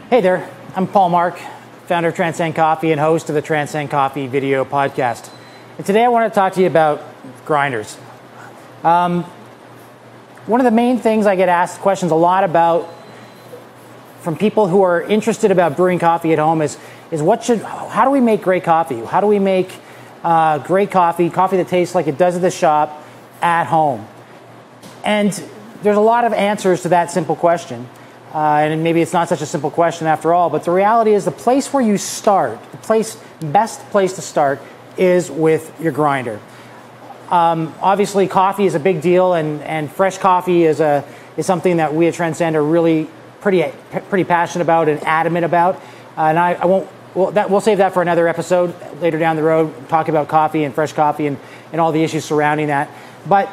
Hey there, I'm Paul Mark, founder of Transcend Coffee and host of the Transcend Coffee video podcast. And today I want to talk to you about grinders. One of the main things I get asked questions a lot about from people who are interested about brewing coffee at home is how do we make great coffee? How do we make great coffee that tastes like it does at the shop at home? And there's a lot of answers to that simple question. And maybe it's not such a simple question after all, but the reality is the place where you start, best place to start is with your grinder. Obviously, coffee is a big deal, and fresh coffee is something that we at Transcend are really pretty passionate about and adamant about. And we'll save that for another episode later down the road, talk about coffee and fresh coffee and all the issues surrounding that. But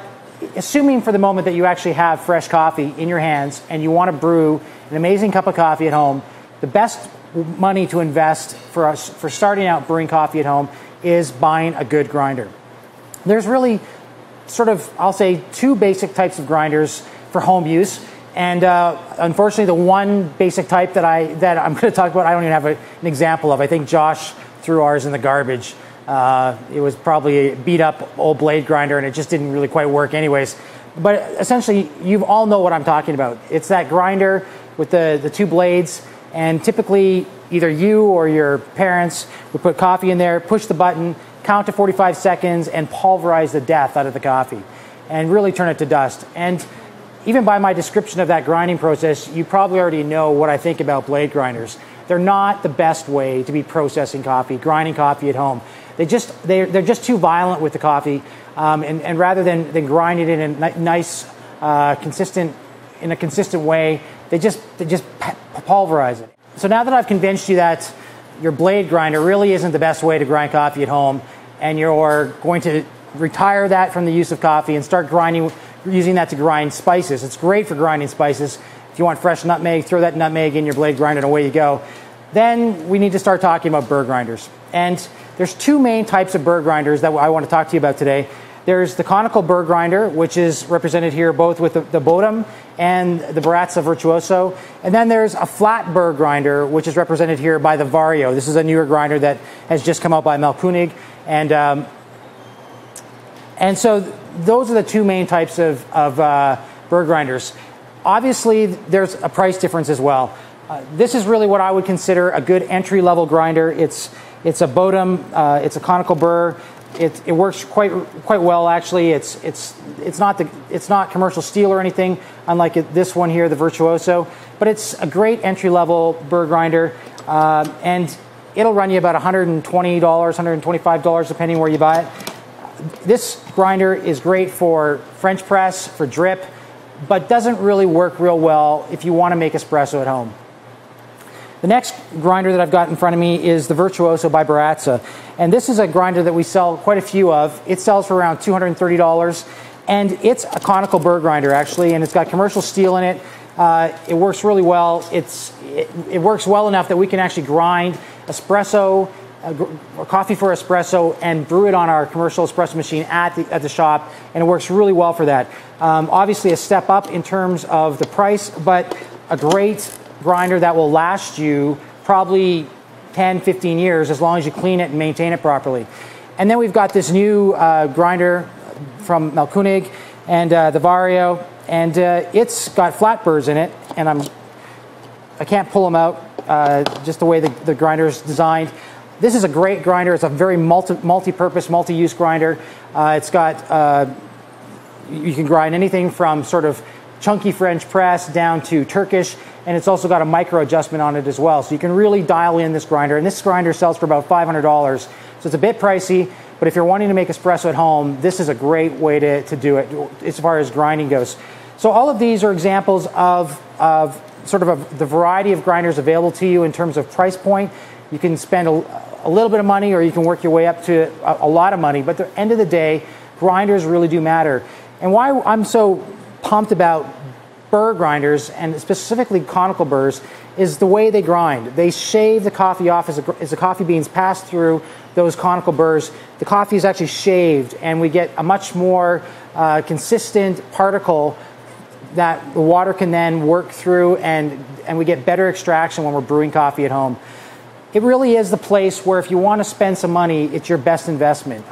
assuming for the moment that you actually have fresh coffee in your hands and you want to brew an amazing cup of coffee at home, the best money to invest for starting out brewing coffee at home is buying a good grinder. There's really I'll say two basic types of grinders for home use. And unfortunately, the one basic type that I'm going to talk about, I don't even have an example of. I think Josh threw ours in the garbage. It was probably a beat up old blade grinder and it just didn't really quite work anyways. But essentially, you all know what I'm talking about. It's that grinder with the two blades, and typically either you or your parents would put coffee in there, push the button, count to 45 seconds, and pulverize the death out of the coffee and really turn it to dust. And even by my description of that grinding process, you probably already know what I think about blade grinders. They're not the best way to be processing coffee, grinding coffee at home. They're just too violent with the coffee, and rather than grind it in a nice, consistent way, they just pulverize it. So now that I've convinced you that your blade grinder really isn't the best way to grind coffee at home, and you're going to retire that from the use of coffee and start using that to grind spices. It's great for grinding spices. If you want fresh nutmeg, throw that nutmeg in your blade grinder and away you go. Then we need to start talking about burr grinders. And there's two main types of burr grinders that I want to talk to you about today. There's the conical burr grinder, which is represented here both with the Bodum and the Baratza Virtuoso. And then there's a flat burr grinder, which is represented here by the Vario. This is a newer grinder that has just come out by Melkunig. And so those are the two main types of burr grinders. Obviously, there's a price difference as well. This is really what I would consider a good entry-level grinder. It's a Bodum. It's a conical burr. It works quite well actually. It's not commercial steel or anything, unlike this one here, the Virtuoso. But it's a great entry-level burr grinder, and it'll run you about $120, $125 depending where you buy it. This grinder is great for French press, for drip, but doesn't really work real well if you want to make espresso at home. The next grinder that I've got in front of me is the Virtuoso by Baratza. And this is a grinder that we sell quite a few of. It sells for around $230. And it's a conical burr grinder, actually, and it's got commercial steel in it. It works really well. It works well enough that we can actually grind espresso, coffee for espresso, and brew it on our commercial espresso machine at the shop, and it works really well for that. Obviously a step up in terms of the price, but a great grinder that will last you probably 10, 15 years as long as you clean it and maintain it properly. And then we've got this new grinder from Melkunig and the Vario, and it's got flat burrs in it, and I can't pull them out just the way the grinder is designed. This is a great grinder. It's a very multi-purpose, multi-use grinder. It's got, you can grind anything from sort of chunky French press down to Turkish, and it's also got a micro adjustment on it as well. So you can really dial in this grinder, and this grinder sells for about $500. So it's a bit pricey, but if you're wanting to make espresso at home, this is a great way to do it as far as grinding goes. So all of these are examples of the variety of grinders available to you in terms of price point. You can spend a little bit of money, or you can work your way up to a lot of money, but at the end of the day, grinders really do matter. And why I'm so pumped about burr grinders, and specifically conical burrs, is the way they grind. They shave the coffee off as the coffee beans pass through those conical burrs. The coffee is actually shaved, and we get a much more consistent particle that the water can then work through, and we get better extraction when we're brewing coffee at home. It really is the place where if you want to spend some money, it's your best investment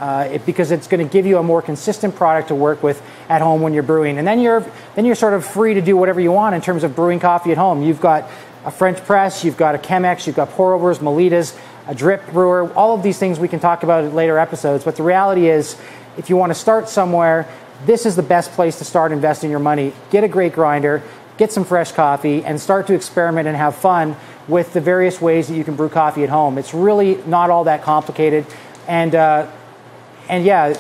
because it's going to give you a more consistent product to work with at home when you're brewing. And then you're sort of free to do whatever you want in terms of brewing coffee at home. You've got a French press, you've got a Chemex, you've got pour overs, Melitas, a drip brewer. All of these things we can talk about in later episodes. But the reality is, if you want to start somewhere, this is the best place to start investing your money. Get a great grinder, get some fresh coffee, and start to experiment and have fun with the various ways that you can brew coffee at home. It's really not all that complicated. And yeah,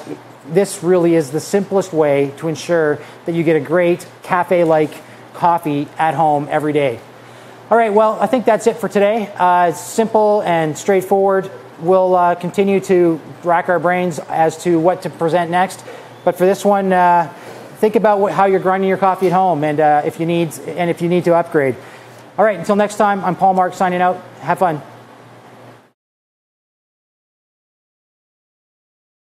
this really is the simplest way to ensure that you get a great cafe-like coffee at home every day. All right, well, I think that's it for today. It's simple and straightforward. We'll continue to rack our brains as to what to present next. But for this one, think about how you're grinding your coffee at home, and if you need to upgrade. All right, until next time, I'm Paul Mark signing out. Have fun.